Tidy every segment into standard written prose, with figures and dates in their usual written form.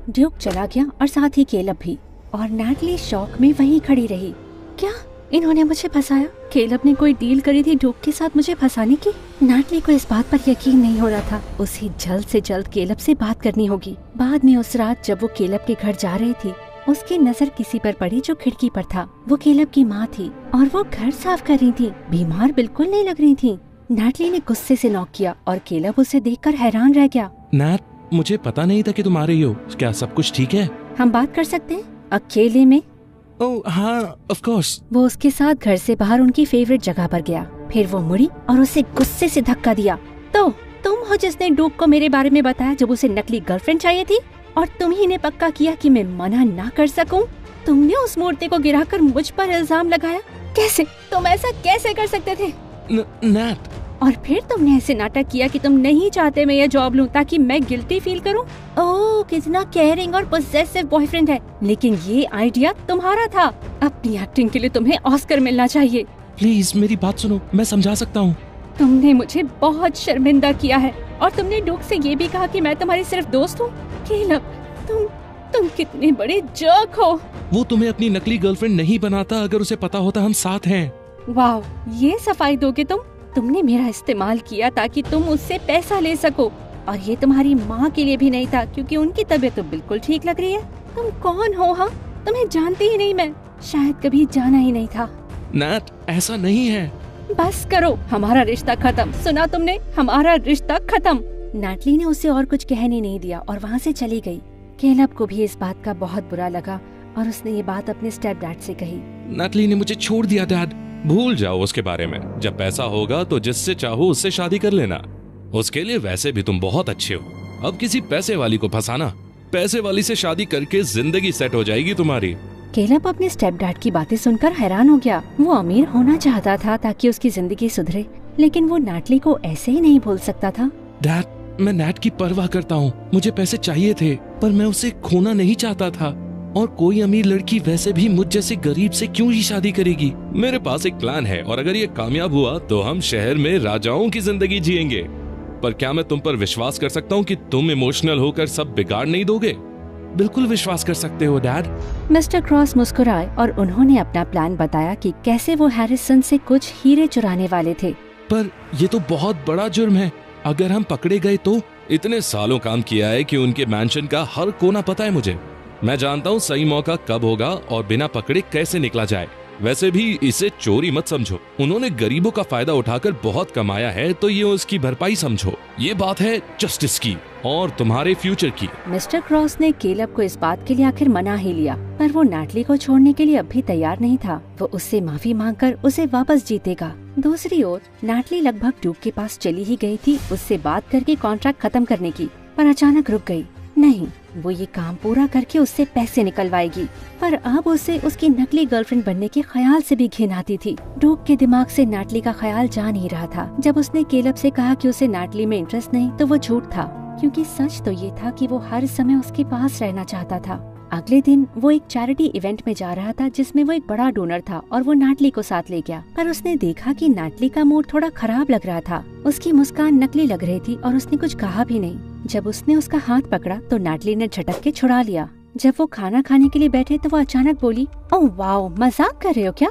Duke चला गया और साथ ही केलब भी, और नैटली शॉक में वहीं खड़ी रही। क्या इन्होंने मुझे फंसाया? केलब ने कोई डील करी थी ड्यूक के साथ मुझे फंसाने की? नैटली को इस बात पर यकीन नहीं हो रहा था। उसे जल्द से जल्द केलब से बात करनी होगी। बाद में उस रात जब वो केलब के घर जा रही थी, उसकी नजर किसी पर पड़ी जो खिड़की पर था। वो केलब की माँ थी और वो घर साफ कर रही थी। बीमार बिल्कुल नहीं लग रही थी। नैटली ने गुस्से से नॉक किया और केलब उसे देखकर हैरान रह गया। नैट, मुझे पता नहीं था कि तुम आ रही हो। क्या सब कुछ ठीक है? हम बात कर सकते हैं अकेले में? ओह हाँ, ऑफ कोर्स। वो उसके साथ घर से बाहर उनकी फेवरेट जगह पर गया। फिर वो मुड़ी और उसे गुस्से से धक्का दिया। तो तुम हो जिसने ड्यूक को मेरे बारे में बताया जब उसे नकली गर्लफ्रेंड चाहिए थी, और तुम ही ने पक्का किया कि मैं मना ना कर सकूं। तुमने उस मूर्ति को गिराकर मुझ पर इल्जाम लगाया। कैसे? तुम ऐसा कैसे कर सकते थे? नैट, और फिर तुमने ऐसे नाटक किया कि तुम नहीं चाहते मैं ये जॉब लूं ताकि मैं गिल्टी फील करूं। ओह, कितना केयरिंग और पोसेसिव बॉयफ्रेंड है। लेकिन ये आइडिया तुम्हारा था। अपनी एक्टिंग के लिए तुम्हें ऑस्कर मिलना चाहिए। प्लीज मेरी बात सुनो, मैं समझा सकता हूँ। तुमने मुझे बहुत शर्मिंदा किया है और तुमने ड्यूक से ये भी कहा कि मैं तुम्हारी सिर्फ दोस्त हूँ। केलब, तुम कितने बड़े जर्क हो। वो तुम्हें अपनी नकली गर्लफ्रेंड नहीं बनाता अगर उसे पता होता हम साथ हैं। वाह, ये सफाई दोगे तुम? तुमने मेरा इस्तेमाल किया ताकि तुम उससे पैसा ले सको, और ये तुम्हारी माँ के लिए भी नहीं था क्योंकि उनकी तबीयत तो बिल्कुल ठीक लग रही है। तुम कौन हो? हाँ, तुम्हें जानती ही नहीं मैं, शायद कभी जाना ही नहीं था। नैट, ऐसा नहीं है। बस करो, हमारा रिश्ता खत्म। सुना तुमने? हमारा रिश्ता खत्म। नैटली ने उसे और कुछ कहने नहीं दिया और वहाँ से चली गई। केलब को भी इस बात का बहुत बुरा लगा और उसने ये बात अपने स्टेप डैड से कही। नैटली ने मुझे छोड़ दिया डैड। भूल जाओ उसके बारे में। जब पैसा होगा तो जिससे चाहो उससे शादी कर लेना। उसके लिए वैसे भी तुम बहुत अच्छे हो। अब किसी पैसे वाली को फंसाना, पैसे वाली से शादी करके जिंदगी सेट हो जाएगी तुम्हारी। केलब अपने स्टेप डैड की बातें सुनकर हैरान हो गया। वो अमीर होना चाहता था ताकि उसकी जिंदगी सुधरे, लेकिन वो नैटली को ऐसे ही नहीं भूल सकता था। डैड, मैं नैट की परवाह करता हूँ। मुझे पैसे चाहिए थे पर मैं उसे खोना नहीं चाहता था। और कोई अमीर लड़की वैसे भी मुझ जैसे गरीब से क्यों ही शादी करेगी। मेरे पास एक प्लान है और अगर ये कामयाब हुआ तो हम शहर में राजाओं की जिंदगी जिएंगे। पर क्या मैं तुम पर विश्वास कर सकता हूँ कि तुम इमोशनल होकर सब बिगाड़ नहीं दोगे? बिल्कुल विश्वास कर सकते हो डैड। मिस्टर क्रॉस मुस्कुराए और उन्होंने अपना प्लान बताया कि कैसे वो हैरिसन से कुछ हीरे चुराने वाले थे। पर ये तो बहुत बड़ा जुर्म है। अगर हम पकड़े गए तो? इतने सालों काम किया है कि उनके मैंशन का हर कोना पता है मुझे। मैं जानता हूँ सही मौका कब होगा और बिना पकड़े कैसे निकला जाए। वैसे भी इसे चोरी मत समझो। उन्होंने गरीबों का फायदा उठाकर बहुत कमाया है तो ये उसकी भरपाई समझो। ये बात है जस्टिस की और तुम्हारे फ्यूचर की। मिस्टर क्रॉस ने केलब को इस बात के लिए आखिर मना ही लिया, पर वो नैटली को छोड़ने के लिए अब भी तैयार नहीं था। वो उससे माफी मांगकर उसे वापस जीतेगा। दूसरी ओर नैटली लगभग ड्यूक के पास चली ही गई थी उससे बात करके कॉन्ट्रैक्ट खत्म करने की, पर अचानक रुक गई। नहीं, वो ये काम पूरा करके उससे पैसे निकलवाएगी। पर अब उसे उसकी नकली गर्लफ्रेंड बनने के ख्याल से भी घिन आती थी। ड्यूक के दिमाग से नैटली का ख्याल जा नहीं रहा था। जब उसने केलब से कहा कि उसे नैटली में इंटरेस्ट नहीं, तो वो झूठ था, क्योंकि सच तो ये था कि वो हर समय उसके पास रहना चाहता था। अगले दिन वो एक चैरिटी इवेंट में जा रहा था जिसमें वो एक बड़ा डोनर था और वो नैटली को साथ ले गया। पर उसने देखा कि नैटली का मूड थोड़ा खराब लग रहा था। उसकी मुस्कान नकली लग रही थी और उसने कुछ कहा भी नहीं। जब उसने उसका हाथ पकड़ा तो नैटली ने झटक के छुड़ा लिया। जब वो खाना खाने के लिए बैठे तो वो अचानक बोली, ओह वाओ, मजाक कर रहे हो क्या?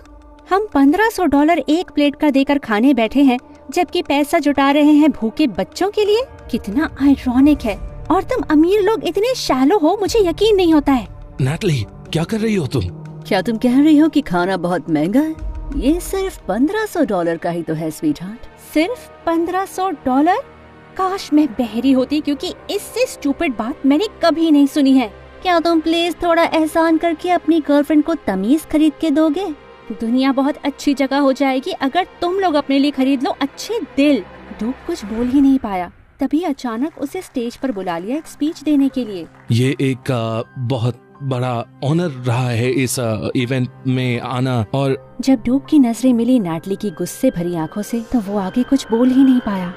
हम $1500 एक प्लेट का देकर खाने बैठे हैं जबकि पैसा जुटा रहे हैं भूखे बच्चों के लिए। कितना आयरॉनिक है। और तुम अमीर लोग इतने शैलो हो, मुझे यकीन नहीं होता है। नैटली, क्या कर रही हो तुम? क्या तुम कह रही हो कि खाना बहुत महंगा है? ये सिर्फ $1500 का ही तो है स्वीट हार्ट। सिर्फ $1500? काश मैं बहरी होती, क्योंकि इससे स्टूपिड बात मैंने कभी नहीं सुनी है। क्या तुम प्लीज थोड़ा एहसान करके अपनी गर्लफ्रेंड को तमीज खरीद के दोगे? दुनिया बहुत अच्छी जगह हो जाएगी अगर तुम लोग अपने लिए खरीद लो अच्छे दिल। ड्यूक कुछ बोल ही नहीं पाया। तभी अचानक उसे स्टेज पर बुला लिया एक स्पीच देने के लिए। ये एक बहुत बड़ा ऑनर रहा है इस इवेंट में आना। और जब ड्यूक की नजरें मिली नैटली की गुस्से भरी आंखों से, तो वो आगे कुछ बोल ही नहीं पाया।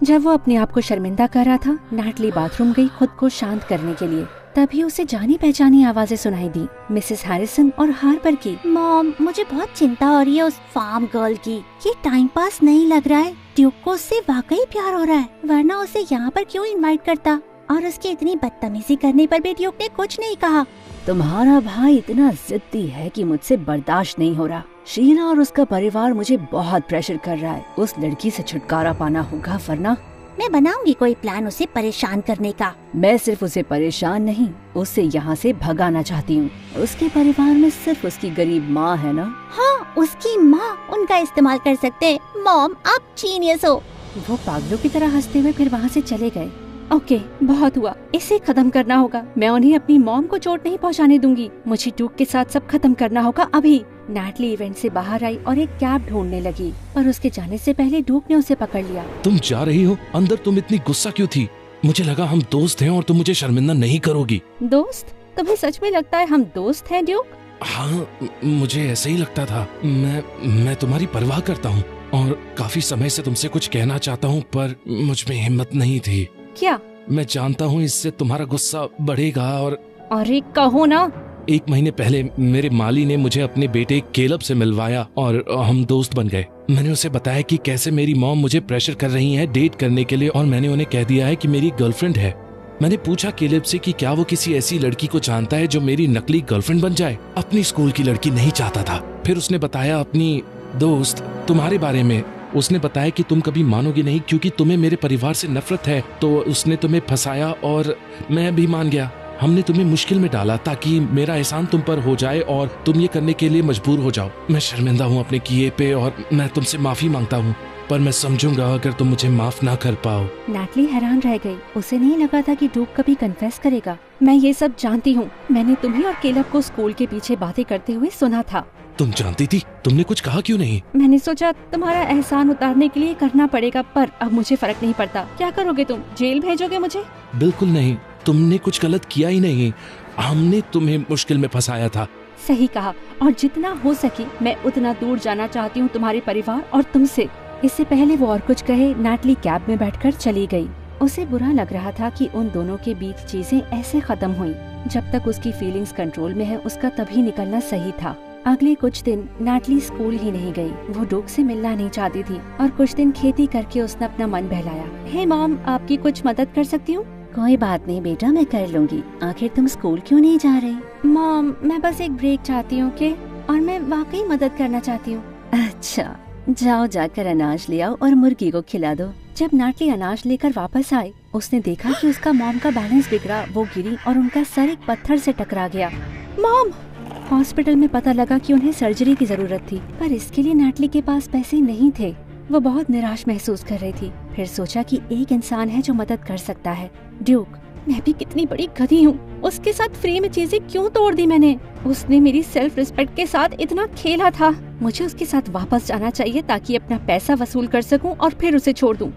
जब वो अपने आप को शर्मिंदा कर रहा था, नैटली बाथरूम गई खुद को शांत करने के लिए। तभी उसे जानी पहचानी आवाजें सुनाई दी, मिसेस हैरिसन और हार्पर की। मॉम, मुझे बहुत चिंता हो रही है उस फार्म गर्ल की। ये टाइम पास नहीं लग रहा है। ड्यूक को उससे वाकई प्यार हो रहा है, वरना उसे यहाँ पर क्यों इनवाइट करता? और उसकी इतनी बदतमीजी करने पर भी ड्यूक ने कुछ नहीं कहा। तुम्हारा भाई इतना जिद्दी है कि मुझसे बर्दाश्त नहीं हो रहा। शीला और उसका परिवार मुझे बहुत प्रेशर कर रहा है। उस लड़की से छुटकारा पाना होगा, वरना मैं बनाऊंगी कोई प्लान उसे परेशान करने का। मैं सिर्फ उसे परेशान नहीं, उसे यहाँ से भगाना चाहती हूँ। उसके परिवार में सिर्फ उसकी गरीब माँ है ना? हाँ, उसकी माँ, उनका इस्तेमाल कर सकते हैं। मॉम, आप जीनियस हो। वो पागलों की तरह हंसते हुए फिर वहाँ से चले गए। ओके, बहुत हुआ, इसे खत्म करना होगा। मैं उन्हें अपनी मॉम को चोट नहीं पहुँचाने दूंगी। मुझे ड्यूक के साथ सब खत्म करना होगा अभी। नैटली इवेंट से बाहर आई और एक कैब ढूंढने लगी, पर उसके जाने से पहले ड्यूक ने उसे पकड़ लिया। तुम जा रही हो? अंदर तुम इतनी गुस्सा क्यों थी? मुझे लगा हम दोस्त हैं और तुम मुझे शर्मिंदा नहीं करोगी। दोस्त? तुम्हें सच में लगता है हम दोस्त हैं ड्यूक? हाँ, मुझे ऐसे ही लगता था। मैं तुम्हारी परवाह करता हूँ और काफी समय से तुमसे कुछ कहना चाहता हूँ, पर मुझ में हिम्मत नहीं थी। क्या? मैं जानता हूँ इससे तुम्हारा गुस्सा बढ़ेगा और अरे कहो ना। 1 महीने पहले मेरे माली ने मुझे अपने बेटे केलब से मिलवाया और हम दोस्त बन गए। मैंने उसे बताया कि कैसे मेरी मॉम मुझे प्रेशर कर रही है डेट करने के लिए, और मैंने उन्हें कह दिया है कि मेरी गर्लफ्रेंड है। मैंने पूछा केलब से कि क्या वो किसी ऐसी लड़की को जानता है जो मेरी नकली गर्लफ्रेंड बन जाए। अपनी स्कूल की लड़की नहीं चाहता था। फिर उसने बताया अपनी दोस्त तुम्हारे बारे में। उसने बताया कि तुम कभी मानोगे नहीं क्योंकि तुम्हें मेरे परिवार से नफरत है, तो उसने तुम्हें फंसाया और मैं भी मान गया। हमने तुम्हें मुश्किल में डाला ताकि मेरा एहसान तुम पर हो जाए और तुम ये करने के लिए मजबूर हो जाओ। मैं शर्मिंदा हूँ अपने किए पे और मैं तुमसे माफी मांगता हूँ, पर मैं समझूंगा अगर तुम मुझे माफ ना कर पाओ। नैटली हैरान रह गई। उसे नहीं लगा था कि ड्यूक कभी कन्फेस करेगा। मैं ये सब जानती हूँ। मैंने तुम्हें और केलब को स्कूल के पीछे बातें करते हुए सुना था। तुम जानती थी? तुमने कुछ कहा क्यों नहीं? मैंने सोचा तुम्हारा एहसान उतारने के लिए करना पड़ेगा, पर अब मुझे फर्क नहीं पड़ता। क्या करोगे तुम? जेल भेजोगे मुझे? बिल्कुल नहीं, तुमने कुछ गलत किया ही नहीं। हमने तुम्हें मुश्किल में फंसाया था। सही कहा, और जितना हो सके मैं उतना दूर जाना चाहती हूँ तुम्हारे परिवार और तुमसे। इससे पहले वो और कुछ कहे, नैटली कैब में बैठकर चली गई। उसे बुरा लग रहा था कि उन दोनों के बीच चीजें ऐसे खत्म हुई। जब तक उसकी फीलिंग्स कंट्रोल में है, उसका तभी निकलना सही था। अगले कुछ दिन नैटली स्कूल ही नहीं गई। वो ड्यूक से मिलना नहीं चाहती थी और कुछ दिन खेती करके उसने अपना मन बहलाया। हे मॉम, आपकी कुछ मदद कर सकती हूँ? कोई बात नहीं बेटा, मैं कर लूँगी। आखिर तुम स्कूल क्यों नहीं जा रही? मॉम, मैं बस एक ब्रेक चाहती हूँ कि, और मैं वाकई मदद करना चाहती हूँ। अच्छा, जाओ जाकर अनाज ले आओ और मुर्गी को खिला दो। जब नैटली अनाज लेकर वापस आई, उसने देखा कि उसका मॉम का बैलेंस बिगड़ा। वो गिरी और उनका सर एक पत्थर से टकरा गया। मॉम! हॉस्पिटल में पता लगा कि उन्हें सर्जरी की जरूरत थी, पर इसके लिए नैटली के पास पैसे नहीं थे। वो बहुत निराश महसूस कर रही थी। फिर सोचा कि एक इंसान है जो मदद कर सकता है, ड्यूक। मैं भी कितनी बड़ी गधी हूँ, उसके साथ फ्री में चीजें क्यों तोड़ दी मैंने? उसने मेरी सेल्फ रिस्पेक्ट के साथ इतना खेला था। मुझे उसके साथ वापस जाना चाहिए ताकि अपना पैसा वसूल कर सकूं और फिर उसे छोड़ दूं।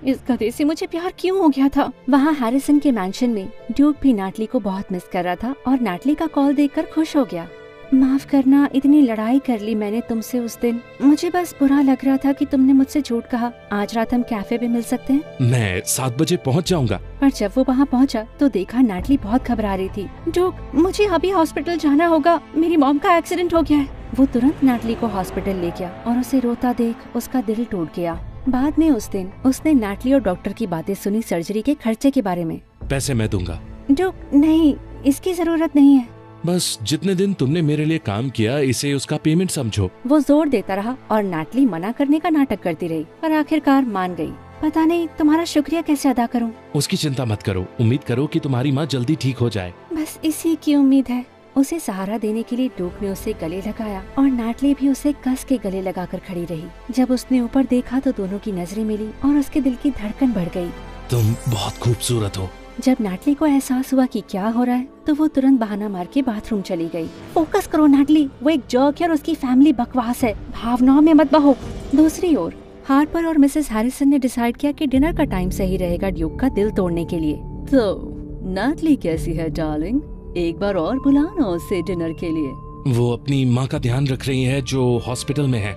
इस गधे से मुझे प्यार क्यों हो गया था? वहाँ हैरिसन के मैंशन में ड्यूक भी नैटली को बहुत मिस कर रहा था और नैटली का कॉल देखकर खुश हो गया। माफ करना, इतनी लड़ाई कर ली मैंने तुमसे उस दिन। मुझे बस बुरा लग रहा था कि तुमने मुझसे झूठ कहा। आज रात हम कैफे पे मिल सकते हैं? मैं 7 बजे पहुंच जाऊंगा। पर जब वो वहाँ पहुँचा तो देखा नैटली बहुत घबरा रही थी। ड्यूक, मुझे अभी हॉस्पिटल जाना होगा, मेरी मॉम का एक्सीडेंट हो गया है। वो तुरंत नैटली को हॉस्पिटल ले गया और उसे रोता देख उसका दिल टूट गया। बाद में उस दिन उसने नैटली और डॉक्टर की बातें सुनी, सर्जरी के खर्चे के बारे में। पैसे मैं दूंगा। ड्यूक, नहीं, इसकी जरूरत नहीं है। बस जितने दिन तुमने मेरे लिए काम किया, इसे उसका पेमेंट समझो। वो जोर देता रहा और नैटली मना करने का नाटक करती रही, पर आखिरकार मान गई। पता नहीं तुम्हारा शुक्रिया कैसे अदा करूं। उसकी चिंता मत करो, उम्मीद करो कि तुम्हारी माँ जल्दी ठीक हो जाए। बस इसी की उम्मीद है। उसे सहारा देने के लिए ड्यूक ने उसे गले लगाया और नैटली भी उसे कस के गले लगाकर खड़ी रही। जब उसने ऊपर देखा तो दोनों की नजरें मिली और उसके दिल की धड़कन बढ़ गई। तुम बहुत खूबसूरत हो। जब नैटली को एहसास हुआ कि क्या हो रहा है तो वो तुरंत बहाना मार के बाथरूम चली गई। फोकस करो नैटली, वो एक जर्क है और उसकी फैमिली बकवास है, भावनाओं में मत बहो। दूसरी ओर हार्पर और मिसेस हैरिसन ने डिसाइड किया कि डिनर का टाइम सही रहेगा ड्यूक का दिल तोड़ने के लिए। तो नैटली कैसी है डार्लिंग? एक बार और बुलाना उसे डिनर के लिए। वो अपनी माँ का ध्यान रख रही है जो हॉस्पिटल में है।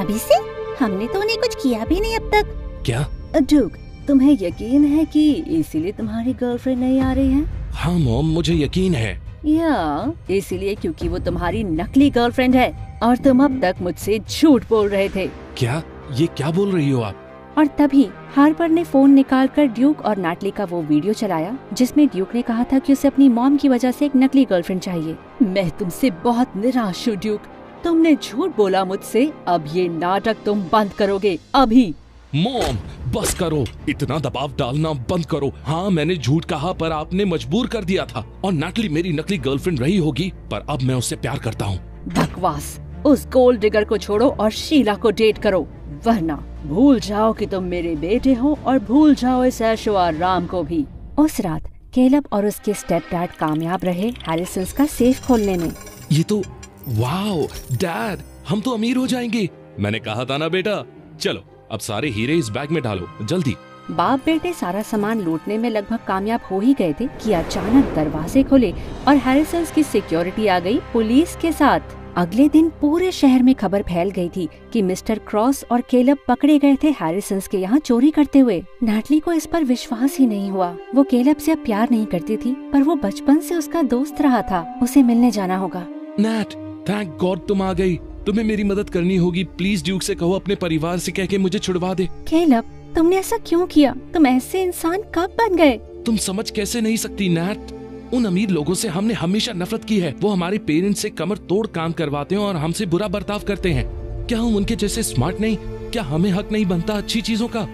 अभी से? हमने तो उन्हें कुछ किया भी नहीं अब तक। क्या? ड्यूक, तुम्हें यकीन है कि इसीलिए तुम्हारी गर्लफ्रेंड नहीं आ रही है? हाँ मॉम, मुझे यकीन है। या इसीलिए क्योंकि वो तुम्हारी नकली गर्लफ्रेंड है और तुम अब तक मुझसे झूठ बोल रहे थे। क्या? ये क्या बोल रही हो आप? और तभी हार्पर ने फोन निकालकर ड्यूक और नाटली का वो वीडियो चलाया जिसमें ड्यूक ने कहा था कि उसे अपनी मॉम की वजह से एक नकली गर्लफ्रेंड चाहिए। मैं तुमसे बहुत निराश हूँ ड्यूक, तुमने झूठ बोला मुझसे, अब ये नाटक तुम बंद करोगे अभी। मॉम बस करो, इतना दबाव डालना बंद करो। हाँ मैंने झूठ कहा पर आपने मजबूर कर दिया था और नाटली मेरी नकली गर्लफ्रेंड रही होगी पर अब मैं उससे प्यार करता हूँ। बकवास, उस गोल्ड डिगर को छोड़ो और शीला को डेट करो, वरना भूल जाओ कि तुम मेरे बेटे हो और भूल जाओ इस ऐशो आराम को भी। उस रात केलब और उसके स्टेप डैड कामयाब रहे हैरिसन्स का सेफ खोलने में। ये तो वाओ डैड, हम तो अमीर हो जाएंगे। मैंने कहा था ना बेटा। चलो अब सारे हीरे इस बैग में डालो जल्दी। बाप बेटे सारा सामान लूटने में लगभग कामयाब हो ही गए थे कि अचानक दरवाजे खुले और हैरिसन्स की सिक्योरिटी आ गई पुलिस के साथ। अगले दिन पूरे शहर में खबर फैल गई थी कि मिस्टर क्रॉस और केलब पकड़े गए थे हैरिसन्स के यहाँ चोरी करते हुए। नाटली को इस पर विश्वास ही नहीं हुआ। वो केलब से अब प्यार नहीं करती थी पर वो बचपन से उसका दोस्त रहा था, उसे मिलने जाना होगा। नैट, थैंक गॉड तुम आ गई। तुम्हें मेरी मदद करनी होगी। प्लीज ड्यूक से कहो अपने परिवार से कह के मुझे छुड़वा दे। केलब, तुमने ऐसा क्यों किया? तुम ऐसे इंसान कब बन गए? तुम समझ कैसे नहीं सकती नैट? उन अमीर लोगों से हमने हमेशा नफरत की है। वो हमारे पेरेंट्स से कमर तोड़ काम करवाते हैं और हमसे बुरा बर्ताव करते हैं। क्या हम उनके जैसे स्मार्ट नहीं? क्या हमें हक नहीं बनता अच्छी चीजों का?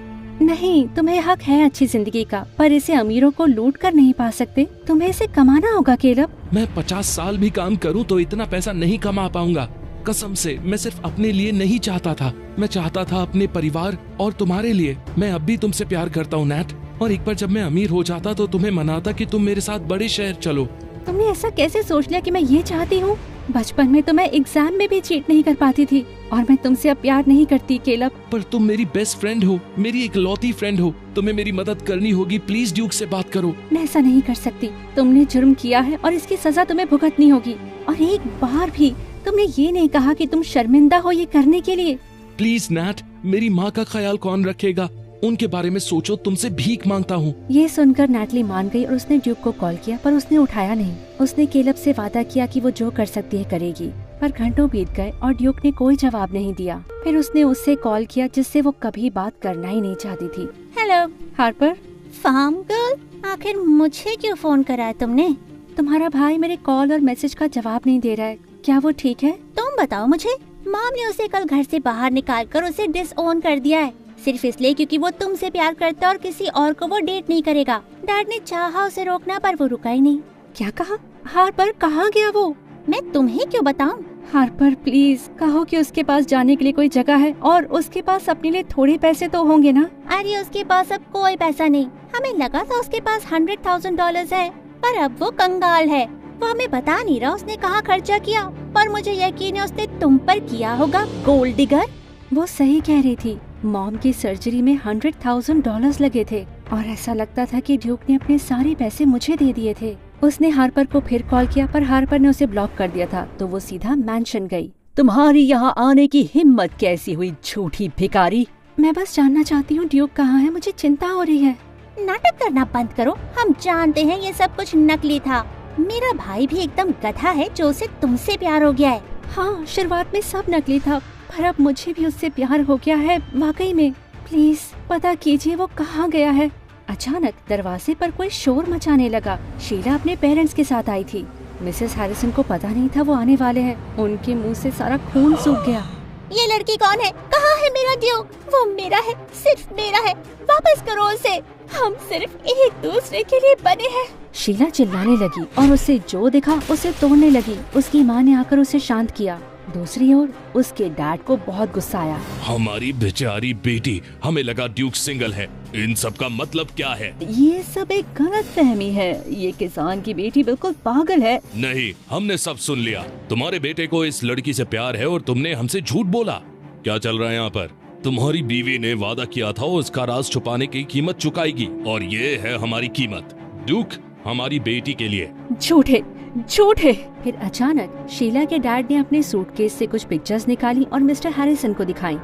नहीं, तुम्हें हक है अच्छी जिंदगी का, पर इसे अमीरों को लूट कर नहीं पा सकते। तुम्हें इसे कमाना होगा केलब। मैं 50 साल भी काम करूं तो इतना पैसा नहीं कमा पाऊंगा। कसम से मैं सिर्फ अपने लिए नहीं चाहता था, मैं चाहता था अपने परिवार और तुम्हारे लिए। मैं अब भी तुमसे प्यार करता हूँ नैट, और एक बार जब मैं अमीर हो जाता तो तुम्हें मनाता कि तुम मेरे साथ बड़े शहर चलो। तुमने ऐसा कैसे सोच लिया कि मैं ये चाहती हूँ? बचपन में तो मैं एग्जाम में भी चीट नहीं कर पाती थी और मैं तुमसे अब प्यार नहीं करती केलब। पर तुम मेरी बेस्ट फ्रेंड हो, मेरी इकलौती फ्रेंड हो। तुम्हें मेरी मदद करनी होगी। प्लीज ड्यूक से बात करो। मैं ऐसा नहीं कर सकती। तुमने जुर्म किया है और इसकी सजा तुम्हें भुगतनी होगी। और एक बार भी तुमने ये नहीं कहा कि तुम शर्मिंदा हो ये करने के लिए। प्लीज नैट, मेरी माँ का ख्याल कौन रखेगा? उनके बारे में सोचो, तुमसे भीख मांगता हूँ। ये सुनकर नैटली मान गई और उसने ड्यूक को कॉल किया पर उसने उठाया नहीं। उसने केलब से वादा किया कि वो जो कर सकती है करेगी, पर घंटों बीत गए और ड्यूक ने कोई जवाब नहीं दिया। फिर उसने उससे कॉल किया जिससे वो कभी बात करना ही नहीं चाहती थी। Hello Harper. फार्म गर्ल, आखिर मुझे क्यों फोन करा है तुमने? तुम्हारा भाई मेरे कॉल और मैसेज का जवाब नहीं दे रहा है, क्या वो ठीक है? तुम बताओ मुझे। मॉम ने उसे कल घर से बाहर निकाल कर उसे डिसओन कर दिया है, सिर्फ इसलिए क्योंकि वो तुमसे प्यार करता है और किसी और को वो डेट नहीं करेगा। डैड ने चाहा उसे रोकना पर वो रुका ही नहीं। क्या कहा? हार्पर कहाँ गया वो? मैं तुम्हें क्यों बताऊं? हार्पर प्लीज कहो कि उसके पास जाने के लिए कोई जगह है और उसके पास अपने लिए थोड़े पैसे तो होंगे ना। अरे उसके पास अब कोई पैसा नहीं। हमें लगा था उसके पास $100,000 है, पर अब वो कंगाल है। वो हमें बता नहीं रहा उसने कहाँ खर्चा किया, पर मुझे यकीन है उसने तुम पर किया होगा, गोल्ड डिगर। वो सही कह रही थी। मॉम की सर्जरी में $100,000 लगे थे और ऐसा लगता था कि ड्यूक ने अपने सारे पैसे मुझे दे दिए थे। उसने हार्पर को फिर कॉल किया पर हार्पर ने उसे ब्लॉक कर दिया था, तो वो सीधा मैंशन गई। तुम्हारी यहाँ आने की हिम्मत कैसी हुई, झूठी भिखारी? मैं बस जानना चाहती हूँ ड्यूक कहाँ है, मुझे चिंता हो रही है। नाटक करना बंद करो, हम जानते हैं ये सब कुछ नकली था। मेरा भाई भी एकदम गधा है जो उसे तुमसे प्यार हो गया है। हाँ, शुरुआत में सब नकली था पर अब मुझे भी उससे प्यार हो गया है वाकई में। प्लीज पता कीजिए वो कहाँ गया है। अचानक दरवाजे पर कोई शोर मचाने लगा। शीला अपने पेरेंट्स के साथ आई थी। मिसेस हैरिसन को पता नहीं था वो आने वाले हैं। उनके मुंह से सारा खून सूख गया। ये लड़की कौन है? कहाँ है मेरा ड्यूक? वो मेरा है, सिर्फ मेरा है, वापस करो उसे। हम सिर्फ एक दूसरे के लिए बने हैं। शीला चिल्लाने लगी और उसे जो दिखा उसे तोड़ने लगी। उसकी माँ ने आकर उसे शांत किया। दूसरी ओर उसके डैड को बहुत गुस्सा आया। हमारी बेचारी बेटी, हमें लगा ड्यूक सिंगल है। इन सब का मतलब क्या है? ये सब एक गलत फहमी है। ये किसान की बेटी बिल्कुल पागल है। नहीं, हमने सब सुन लिया। तुम्हारे बेटे को इस लड़की से प्यार है और तुमने हमसे झूठ बोला। क्या चल रहा है यहाँ पर? तुम्हारी बीवी ने वादा किया था उसका राज छुपाने की कीमत चुकाएगी, और ये है हमारी कीमत। ड्यूक हमारी बेटी के लिए। झूठे झूठे। फिर अचानक शीला के डैड ने अपने सूटकेस से कुछ पिक्चर्स निकाली और मिस्टर हैरिसन को दिखाई।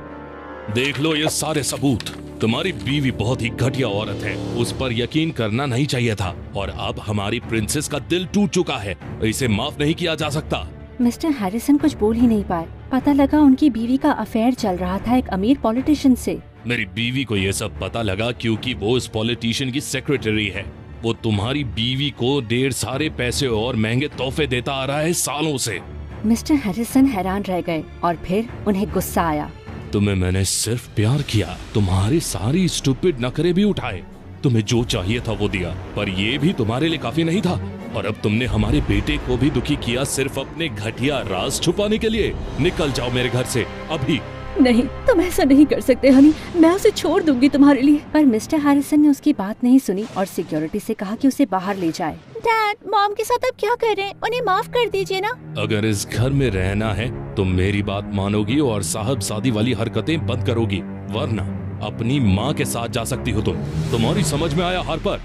देख लो ये सारे सबूत। तुम्हारी बीवी बहुत ही घटिया औरत है, उस पर यकीन करना नहीं चाहिए था, और अब हमारी प्रिंसेस का दिल टूट चुका है। इसे माफ नहीं किया जा सकता। मिस्टर हैरिसन कुछ बोल ही नहीं पाए। पता लगा उनकी बीवी का अफेयर चल रहा था एक अमीर पॉलिटिशियन से। मेरी बीवी को ये सब पता लगा क्योंकि वो इस पॉलिटिशियन की सेक्रेटरी है। वो तुम्हारी बीवी को ढेर सारे पैसे और महंगे तोहफे देता आ रहा है सालों से। मिस्टर हैरिसन हैरान रह गए और फिर उन्हें गुस्सा आया। तुम्हें मैंने सिर्फ प्यार किया, तुम्हारी सारी स्टूपिड नखरे भी उठाए, तुम्हें जो चाहिए था वो दिया, पर ये भी तुम्हारे लिए काफी नहीं था। और अब तुमने हमारे बेटे को भी दुखी किया सिर्फ अपने घटिया राज छुपाने के लिए। निकल जाओ मेरे घर से अभी। नहीं, तुम ऐसा नहीं कर सकते हनी, मैं उसे छोड़ दूंगी तुम्हारे लिए। पर मिस्टर हैरिसन ने उसकी बात नहीं सुनी और सिक्योरिटी से कहा कि उसे बाहर ले जाए। डैड, मॉम के साथ आप क्या कर रहे हैं? उन्हें माफ कर दीजिए ना। अगर इस घर में रहना है तो मेरी बात मानोगी और साहबजादी वाली हरकतें बंद करोगी, वरना अपनी माँ के साथ जा सकती हो तुम। तुम्हारी समझ में आया हार्पर?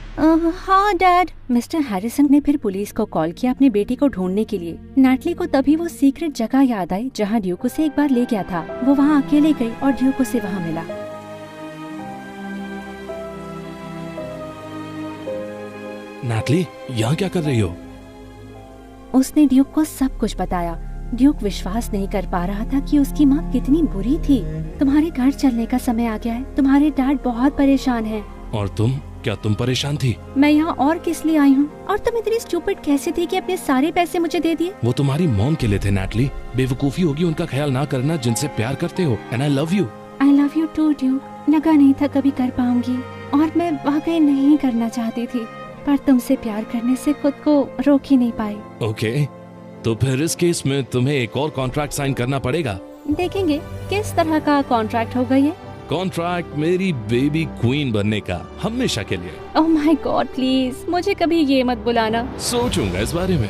हाँ डैड। मिस्टर हैरिसन ने फिर पुलिस को कॉल किया अपनी बेटी को ढूंढने के लिए। नैटली को तभी वो सीक्रेट जगह याद आई जहाँ ड्यूक उसे एक बार ले गया था। वो वहाँ अकेले गई और ड्यूक उसे वहाँ मिला। नैटली, यहाँ क्या कर रही हो? उसने ड्यूक को सब कुछ बताया। ड्यूक विश्वास नहीं कर पा रहा था कि उसकी माँ कितनी बुरी थी। तुम्हारे घर चलने का समय आ गया है, तुम्हारे डैड बहुत परेशान हैं। और तुम, क्या तुम परेशान थी? मैं यहाँ और किस लिए आई हूँ? और तुम इतनी स्टूपिड कैसे थी कि अपने सारे पैसे मुझे दे दिए? वो तुम्हारी मॉम के लिए थे नैटली। बेवकूफी होगी उनका ख्याल ना करना जिनसे प्यार करते हो। And I love you. I love you too duke. लगा नहीं था कभी कर पाऊंगी और मैं वाकई नहीं करना चाहती थी, पर तुमसे प्यार करने से खुद को रोक ही नहीं पाई। ओके, तो फिर इस केस में तुम्हें एक और कॉन्ट्रैक्ट साइन करना पड़ेगा। देखेंगे किस तरह का कॉन्ट्रैक्ट होगा ये। कॉन्ट्रैक्ट मेरी बेबी क्वीन बनने का, हमेशा के लिए। ओह माय गॉड, प्लीज मुझे कभी ये मत बुलाना। सोचूंगा इस बारे में।